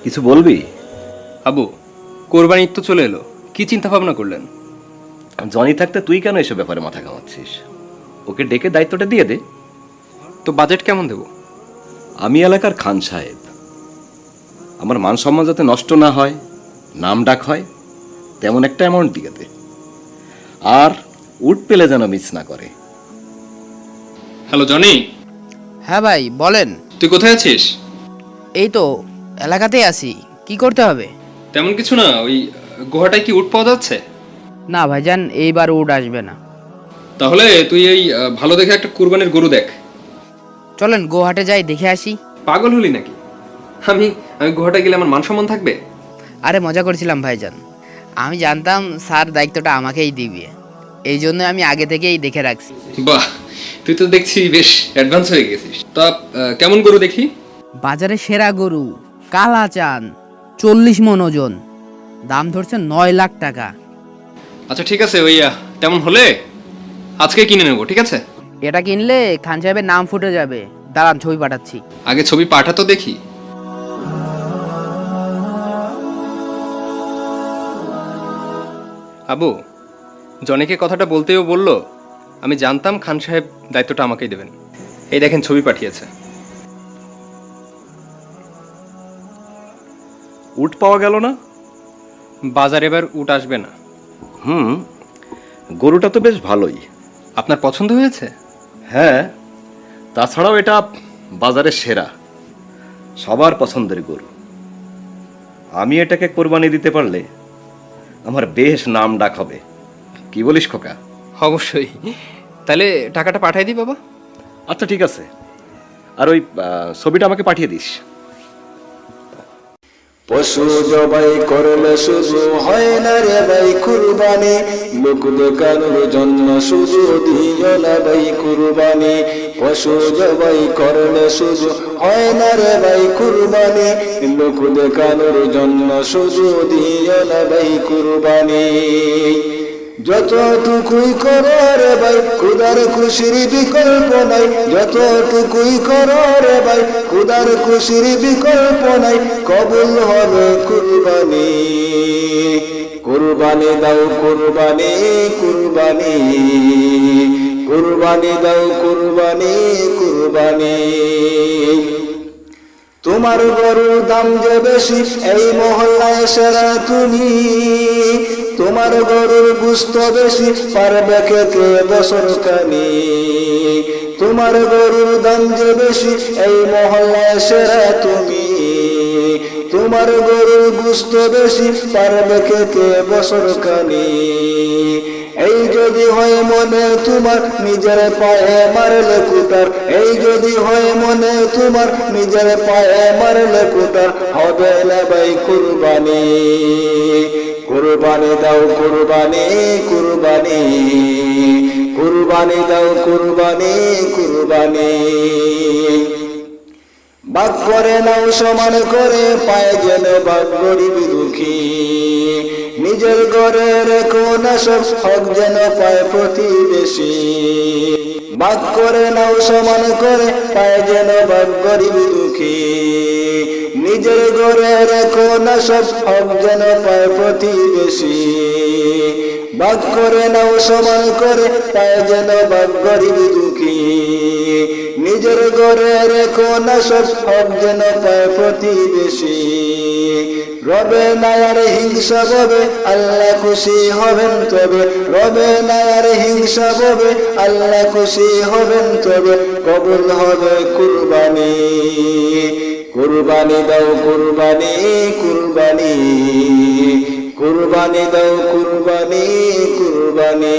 কিছু বলবি? আবু, কোরবানি ঈদ তো চলে এলো, কি চিন্তা ভাবনা করলেন? জনি থাকতে তুই কেন এসব ব্যাপারে মাথা ঘামাচ্ছিস? ওকে ডেকে দায়িত্বটা দিয়ে দে। তো বাজেট কেমন দেব? আমি এলাকার খান সাহেব, আমার মান সম্মান যাতে নষ্ট না হয়, নাম ডাক হয়, তেমন একটা অ্যামাউন্ট দিয়ে দে। আর উট পেলে যেন মিস না করে। হ্যালো জনি, হ্যাঁ ভাই বলেন। তুই কোথায় আছিস? এই তো এলাকাতেই আছি, কি করতে হবে? তেমন কিছু না, ওই গুহাটায় কি উট পাওয়া যাচ্ছে? না ভাইজান, এইবার উড আসবে না। তাহলে তুই এই ভালো দেখে একটা কুরবানির গরু দেখ। চলেন গোহাটে যাই, দেখে আসি। পাগল হলি নাকি? আমি আমি গুহাটা গেলে আমার মান সম্মান থাকবে? আরে মজা করছিলাম ভাইজান, আমি জানতাম স্যার দায়িত্বটা আমাকেই দিবে, এই জন্য আমি আগে থেকেই দেখে রাখছি। বাহ, তুই তো দেখছি বেশ অ্যাডভান্স হয়ে গেছিস। তা কেমন গরু দেখি? বাজারে সেরা গরু কালা চান, 40 মন ওজন, দাম ধরছে 9 লাখ টাকা। আচ্ছা ঠিক আছে, ওই তেমন হলে আজকে কিনে নেবো, ঠিক আছে? এটা কিনলে খান সাহেবের নাম ফুটে যাবে, দাঁড়ান ছবি পাঠাচ্ছি। আগে ছবি পাঠা তো দেখি। আবু, জনিকে কথাটা বলতেও বললো, আমি জানতাম খান সাহেব দায়িত্বটা আমাকেই দেবেন। এই দেখেন ছবি পাঠিয়েছে। উট পাওয়া গেল না? বাজার এবার উট আসবে না। গরুটা তো বেশ ভালোই। আপনার পছন্দ হয়েছে? হ্যাঁ, তাছাড়াও এটা বাজারের সেরা, সবার পছন্দের গরু। আমি এটাকে কোরবানি দিতে পারলে আমার বেশ নাম ডাক হবে। কি বলিস খোকা? অবশ্যই। তাহলে টাকাটা পাঠাই দিই বাবা। আচ্ছা ঠিক আছে, আর ওই ছবিটা আমাকে পাঠিয়ে দিস। পশু জবাই করলে শুধু হয় না রে ভাই কুরবানি, লোক দেখানোর জন্য শুধু দিও না ভাই কুরবানি। পশু জবাই করলে শুধু হয় না রে ভাই কুরবানি, লোক দেখানোর জন্য শুধু দিও না ভাই কুরবানি। যতটুকুই করো রে ভাই খুদার খুশির বিকল্প নাই, যতটুকুই করো রে ভাই খুদার খুশির বিকল্প নাই, কবুল হবে কুরবানি। কুরবানি দাও কুরবানি, কুরবানি, কুরবানি দাও কুরবানি, কুরবানি। তোমার গরুর দাম যে বেশি এই মহল্লায় সেরা তুমি, তোমার গরুর গুস্ত বেশি পারবে খেতে বছর কানি। তোমার গরুর দাম যে বেশি এই মহল্লায় সেরা তুমি, তোমার গরুর গুস্ত বেশি পারবে খেতে বছর কানি। এই যদি হয় মনে তোমার নিজের পায়ে মারলে কুতার, এই যদি হয় মনে তোমার নিজের পায়ে মারলে কুতার, হবে না ভাই কুরবানি। কুরবানি দাও কুরবানি, কুরবানি, কুরবানি দাও কুরবানি, কুরবানি। ভাগ করে নাও সমান করে, পায় যেন ভাগ গরিব দুঃখী, নিজের ঘরে রেখো না সব হক যেন পায় প্রতিবেশী। ভাগ করে নাও সমান করে, পায় যেন ভাগ গরিব দুঃখী, নিজের ঘরে রেখো না সব হক যেন পায় প্রতিবেশী। ভাগ করে নাও সমান করে, পায় যেন ভাগ গরিব দুঃখী, নিজের ঘরে রেখো না সব হক যেন পায় প্রতিবেশী। রবে না আর হিংসা হবে, আল্লাহ খুশি হবেন তবে, রবে না আর হিংসা হবে, আল্লাহ খুশি হবেন তবে, কবুল হবে কুরবানি। কুরবানি দাও কুরবানি, কুরবানি, কুরবানি দাও কুরবানি, কুরবানি।